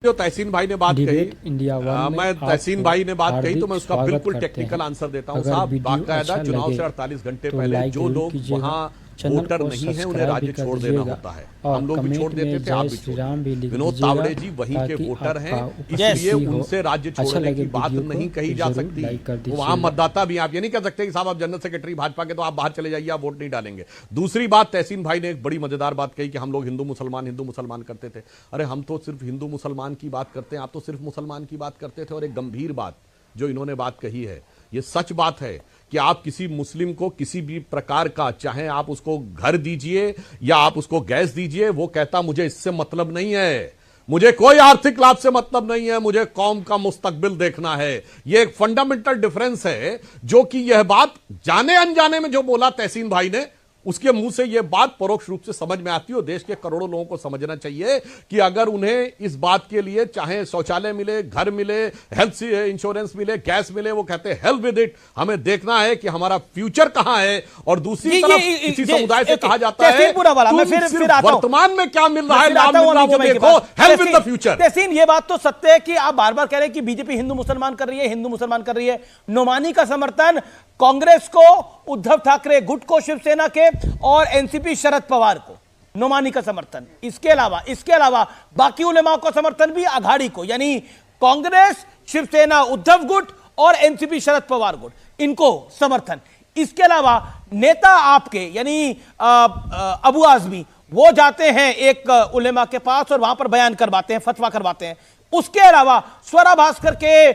जो तहसीन भाई ने बात कही, मैं तहसीन भाई ने बात कही तो मैं उसका बिल्कुल टेक्निकल आंसर देता हूं साहब। बाकायदा चुनाव से 48 घंटे पहले जो लोग वहां वोटर नहीं है उन्हें राज्य छोड़ देना होता है। हम लोग भी छोड़ देते थे, आप भी छोड़। विनोद तावड़े जी वहीं के वोटर हैं, इसलिए उनसे राज्य छोड़ने की बात नहीं कही जा सकती। वहां मतदाता भी, आप ये नहीं कह सकते कि साहब आप जनरल सेक्रेटरी भाजपा के तो आप बाहर चले जाइए, आप वोट नहीं डालेंगे। दूसरी बात, तहसीन भाई ने एक बड़ी मजेदार बात कही कि हम लोग हिंदू मुसलमान करते थे। अरे हम तो सिर्फ हिंदू मुसलमान की बात करते हैं, आप तो सिर्फ मुसलमान की बात करते थे। और एक गंभीर बात जो इन्होंने बात कही है, ये सच बात है कि आप किसी मुस्लिम को किसी भी प्रकार का, चाहे आप उसको घर दीजिए या आप उसको गैस दीजिए, वो कहता मुझे इससे मतलब नहीं है, मुझे कोई आर्थिक लाभ से मतलब नहीं है, मुझे कौम का मुस्तकबिल देखना है। ये एक फंडामेंटल डिफरेंस है, जो कि यह बात जाने अनजाने में जो बोला तहसीन भाई ने, उसके मुंह से यह बात परोक्ष रूप से समझ में आती है। और देश के करोड़ों लोगों को समझना चाहिए कि अगर उन्हें इस बात के लिए चाहे शौचालय मिले, घर मिले, हेल्थ इंश्योरेंस मिले, गैस मिले, वो कहते हैं हेल्प विद इट, हमें देखना है कि हमारा फ्यूचर कहां है। और दूसरी तरफ किसी समुदाय से कहा जाता है वर्तमान में क्या मिल रहा है, वो देखो, हेल्प विद द फ्यूचर। तहसीन, ये बात तो सत्य है कि आप बार बार कह रहे हैं कि बीजेपी हिंदू मुसलमान कर रही है, हिंदू मुसलमान कर रही है। नोमानी का समर्थन कांग्रेस को, उद्धव ठाकरे गुट को, शिवसेना के, और एनसीपी शरद पवार को नोमानी का समर्थन। इसके अलावा बाकी उलेमा को समर्थन भी अघाड़ी को, यानी कांग्रेस, शिवसेना, उद्धव गुट और एनसीपी शरद पवार गुट, इनको समर्थन। इसके अलावा नेता आपके यानी अबू आजमी, वो जाते हैं एक उलेमा के पास और वहां पर बयान करवाते हैं, फतवा करवाते हैं। उसके अलावा स्वरा भास्कर के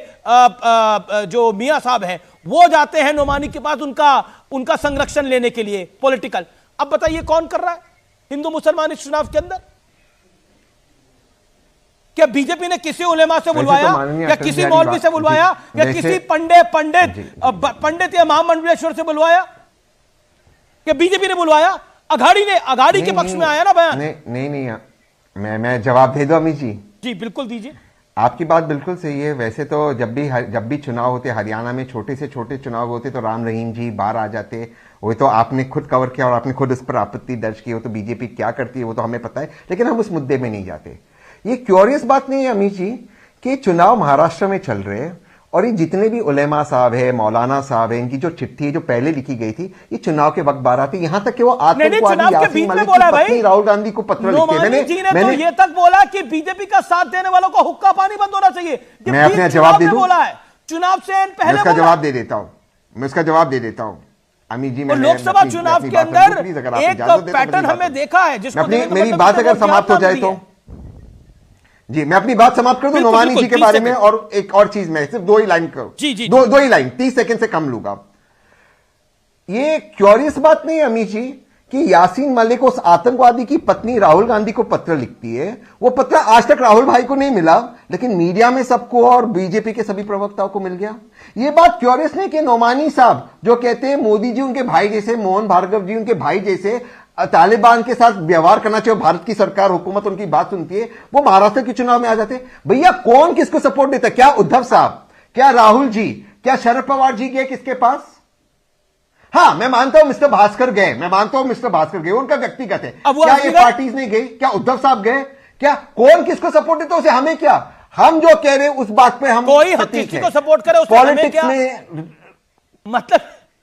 जो मियां साहब हैं, वो जाते हैं नोमानी के पास उनका संरक्षण लेने के लिए, पॉलिटिकल। अब बताइए कौन कर रहा है हिंदू मुसलमान इस चुनाव के अंदर? क्या बीजेपी ने किसी उलेमा से बुलवाया, या किसी मौलवी से बुलवाया, या किसी पंडित या महामंडलेश्वर से बुलवाया? क्या बीजेपी ने बुलवाया? अघाड़ी के पक्ष में आया ना बयान। नहीं, मैं जवाब दे दो अमित जी। जी बिल्कुल दीजिए। आपकी बात बिल्कुल सही है। वैसे तो जब भी चुनाव होते, हरियाणा में छोटे से छोटे चुनाव होते तो राम रहीम जी बाहर आ जाते। वो तो आपने खुद कवर किया और आपने खुद इस पर आपत्ति दर्ज की। वो तो बीजेपी क्या करती है वो तो हमें पता है, लेकिन हम उस मुद्दे में नहीं जाते। ये क्यूरियस बात नहीं है अमित जी कि चुनाव महाराष्ट्र में चल रहे हैं और ये जितने भी उलेमा साहब है, मौलाना साहब है, इनकी जो चिट्ठी जो पहले लिखी गई थी, ये चुनाव के वक्त बार आती, यहां तक कि वो आतंकवादी यासीन मलिक की पत्नी राहुल गांधी को पत्र लिखे। मैंने तो ये तक बोला कि बीजेपी का साथ देने वालों को हुक्का पानी बंद होना चाहिए। मैं अपना जवाब दे दूं? बोला है चुनाव से पहले, इसका जवाब दे देता हूं, मैं इसका जवाब दे देता हूं अमित जी। लोकसभा चुनाव के अंदर एक पैटर्न हमने देखा है, जिसको मेरी बात अगर समाप्त हो जाए तो जी, मैं अपनी बात समाप्त कर दूं नोमानी जी के बारे में। और एक और चीज, मैं सिर्फ 2 ही लाइन करूं, दो ही लाइन, 30 सेकंड से कम लूंगा। ये क्यूरियस बात नहीं है अमित जी कि यासीन मलिक उस आतंकवादी की पत्नी राहुल गांधी को पत्र लिखती है। वो पत्र आज तक राहुल भाई को नहीं मिला, लेकिन मीडिया में सबको और बीजेपी के सभी प्रवक्ताओं को मिल गया। ये बात क्यूरियस नहीं कि नोमानी साहब जो कहते हैं मोदी जी उनके भाई जैसे, मोहन भार्गव जी उनके भाई जैसे, तालिबान के साथ व्यवहार करना चाहिए, भारत की सरकार, हुकूमत उनकी बात सुनती है, वो महाराष्ट्र के चुनाव में आ जाते। भैया कौन किसको सपोर्ट देता? क्या उद्धव साहब, क्या राहुल जी, क्या शरद पवार जी गए किसके पास? हाँ, मैं मानता हूं मिस्टर भास्कर गए, उनका व्यक्तिगत है। क्या ये पार्टीज नहीं गई? क्या उद्धव साहब गए? क्या कौन किसको सपोर्ट देता? उसे हमें क्या? हम जो कह रहे हैं उस बात पे हम कोई किसी को सपोर्ट करे उसे हमें क्या? मतलब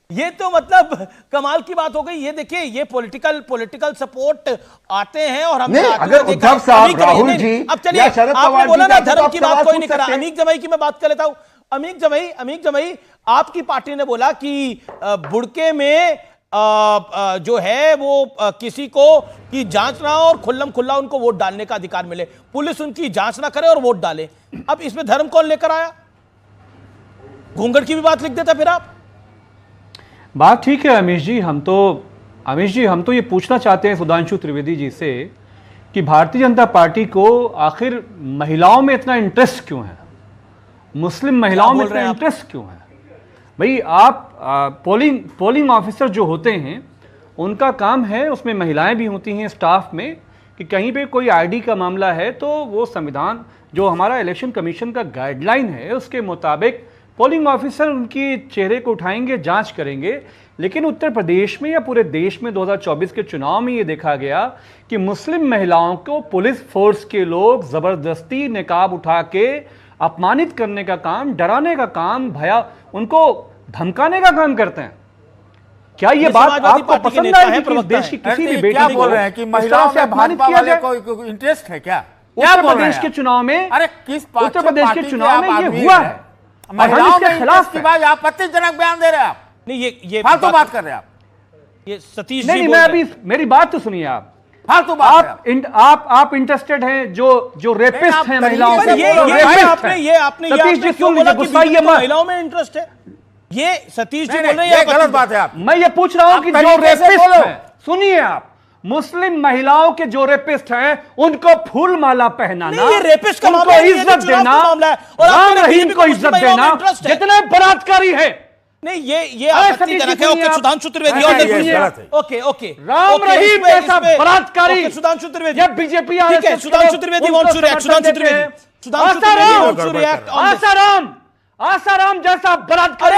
ये तो कमाल की बात हो गई। ये देखिए, ये पॉलिटिकल सपोर्ट आते हैं और हमने अगर उद्धव साहब, राहुल जी, अब चलिए, आपने बोला ना धर्म की बात कोई नहीं करा। अमीक जमाई की मैं बात कर लेता हूं। अमीक जमाई, आपकी पार्टी ने बोला कि बुड़के में जो है वो किसी को की जांच ना हो और खुल्लम खुल्ला उनको वोट डालने का अधिकार मिले, पुलिस उनकी जांच ना करे और वोट डाले। अब इसमें धर्म कौन लेकर आया? घूंघट की भी बात लिख देता फिर आप। बात ठीक है अमीश जी, हम तो ये पूछना चाहते हैं सुधांशु त्रिवेदी जी से कि भारतीय जनता पार्टी को आखिर महिलाओं में इतना इंटरेस्ट क्यों है, मुस्लिम महिलाओं में इतना इंटरेस्ट क्यों है? भाई आप पोलिंग ऑफिसर जो होते हैं उनका काम है, उसमें महिलाएं भी होती हैं स्टाफ में, कि कहीं पे कोई आईडी का मामला है तो वो संविधान जो हमारा इलेक्शन कमीशन का गाइडलाइन है उसके मुताबिक पोलिंग ऑफिसर उनकी चेहरे को उठाएंगे, जांच करेंगे। लेकिन उत्तर प्रदेश में या पूरे देश में 2024 के चुनाव में यह देखा गया कि मुस्लिम महिलाओं को पुलिस फोर्स के लोग जबरदस्ती निकाब उठा के अपमानित करने का काम, डराने का काम, उनको धमकाने का काम करते हैं। क्या ये बात आपको पसंद आएगी कि देश की किसी भी बेटी क्या बोल रहे हैं कि महिलाओं से भाजपा वाले को इंटरेस्ट है क्या? उत्तर प्रदेश के चुनाव में, अरे किस उत्तर प्रदेश के चुनाव में ये हुआ है। महिलाओं के खिलाफ आपत्तिजनक बयान दे रहे हैं आप। नहीं, ये फालतू बात कर रहे हैं आप। ये सतीश नहीं, मैं अभी मेरी बात तो सुनिए आप। फालतू बात आप इंटरेस्टेड हैं जो रेपिस्ट हैं महिलाओं के, आपने सतीश जी क्यों बोला कि महिलाओं में इंटरेस्ट है? ये सतीश जी बोल रहे हैं, गलत बात है। आप, मैं ये पूछ रहा हूं कि जो रेपिस्ट हैं, सुनिए आप, मुस्लिम महिलाओं के जो रेपिस्ट हैं उनको फूल माला पहनाना, ये रेपिस्ट का उनको इज्जत देना, राम रहीम को इज्जत देना, जितने बलात्कारी है। नहीं, ये आपत्तिजनक है। ओके, सुधांशु त्रिवेदी, ओके, राम रहीम जैसा बलात्कारी, सुधांशु त्रिवेदी, जब BJP Sudhanshu Trivedi wants to react, Sudhanshu Trivedi, Asaram जैसा बलात्कारी,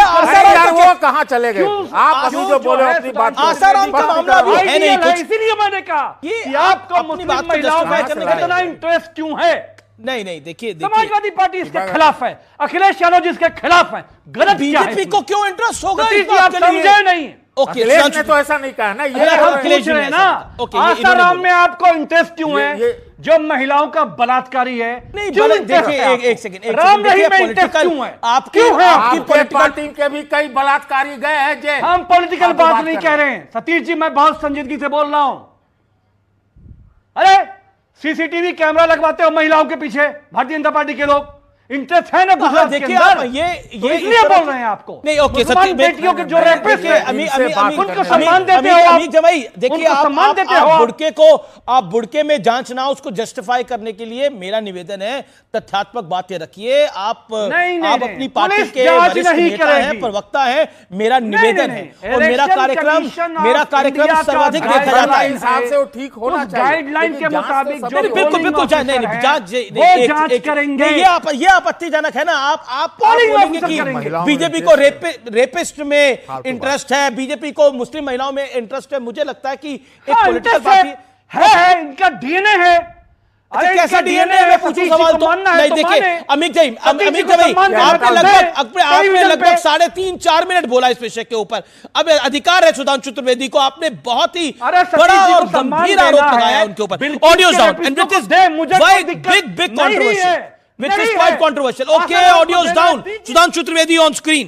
वो कहां चले गए? आप अभी जो बोले अपनी बात, आसाराम का मामला भी है नहीं कुछ, इसीलिए मैंने कहा कि आपको मुस्लिम महिलाओं में इतना इंटरेस्ट क्यों है? नहीं, देखिए समाजवादी पार्टी इसके खिलाफ है, अखिलेश यादव जी इसके खिलाफ है। गलत बीजेपी को क्यों इंटरेस्ट होगा? आप समझे नहीं। ओके, ने तो ऐसा नहीं कहा ना, ये हम पूछ रहे हैं ना, आसाराम में आपको इंटरेस्ट क्यों है जो महिलाओं का बलात्कारी है? नहीं, देखिए एक सेकंड, राम रहीम में इंटरेस्ट क्यों है? आपकी पार्टी के भी कई बलात्कारी गए हैं। हम पॉलिटिकल बात नहीं कह रहे हैं सतीश जी, मैं बहुत संजीदगी से बोल रहा हूं। अरे सीसीटीवी कैमरा लगवाते हो महिलाओं के पीछे भारतीय जनता पार्टी के लोग, इंटरेस्ट है ना गुजरात के अंदर? ये इसलिए बोल रहे हैं आपको। नहीं, ओके, मुसलमान बेटियों के जो रेपिस्ट हैं उनको सम्मान देते हो आप। देखिए, आप बुड़के में जांच ना उसको जस्टिफाई करने के लिए मेरा निवेदन है, तथ्यात्मक बातें रखिए। आप अपनी पार्टी के वरिष्ठ नेता हैं, प्रवक्ता हैं, मेरा निवेदन है और मेरा कार्यक्रम सर्वाधिक देखा जाता है। हिसाब से वो ठीक होना चाहिए, गाइडलाइन के मुताबिक जो बिल्कुल जांच करेंगे। ये आपत्तिजनक है ना। आप बोलेंगे कि बीजेपी को रेपिस्ट में इंटरेस्ट है, बीजेपी को मुस्लिम महिलाओं में इंटरेस्ट है। मुझे लगता है कि एक पॉलिटिकल पार्टी है, इनका डीएनए है। अरे कैसा डीएनए है? पूछो सवाल तो नहीं। देखिए अमित जी, आपने लगभग 3.5-4 मिनट बोला इस विषय के ऊपर। अब अधिकार है सुधांशु त्रिवेदी को, आपने बहुत ही बड़ा और गंभीर आरोप लगाया उनके ऊपर। Audios down and which is big controversial, which is quite controversial. Okay, audio's down. Sudhanshu Trivedi on screen.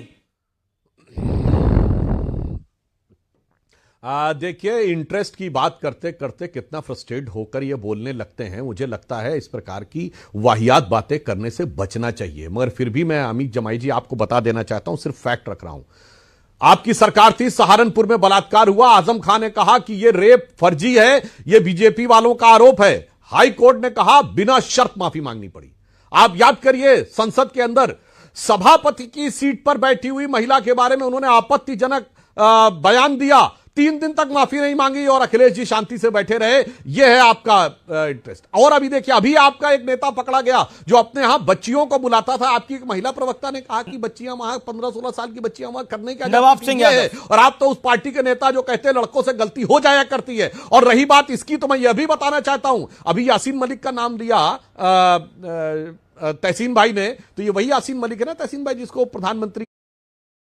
देखिए, इंटरेस्ट की बात करते करते कितना फ्रस्ट्रेट होकर ये बोलने लगते हैं। मुझे लगता है इस प्रकार की वाहियात बातें करने से बचना चाहिए। मगर फिर भी मैं अमित जमाई जी आपको बता देना चाहता हूं, सिर्फ फैक्ट रख रहा हूं। आपकी सरकार थी, सहारनपुर में बलात्कार हुआ, आजम खान ने कहा कि यह रेप फर्जी है, यह बीजेपी वालों का आरोप है। हाई कोर्ट ने कहा बिना शर्त माफी मांगनी पड़ी। आप याद करिए, संसद के अंदर सभापति की सीट पर बैठी हुई महिला के बारे में उन्होंने आपत्तिजनक बयान दिया, 3 दिन तक माफी नहीं मांगी और अखिलेश जी शांति से बैठे रहे। यह है आपका इंटरेस्ट। और अभी देखिए, अभी आपका एक नेता पकड़ा गया जो अपने यहां बच्चियों को बुलाता था। आपकी एक महिला प्रवक्ता ने कहा कि बच्चियां वहां 15-16 साल की बच्चियां वहां करने का नवाब सिंह है। और आप तो उस पार्टी के नेता जो कहते हैं लड़कों से गलती हो जाया करती है। और रही बात इसकी, तो मैं यह भी बताना चाहता हूं, अभी यासीन मलिक का नाम लिया तहसीन भाई ने, तो ये वही यासीन मलिक है ना, तहसीन भाई जिसको प्रधानमंत्री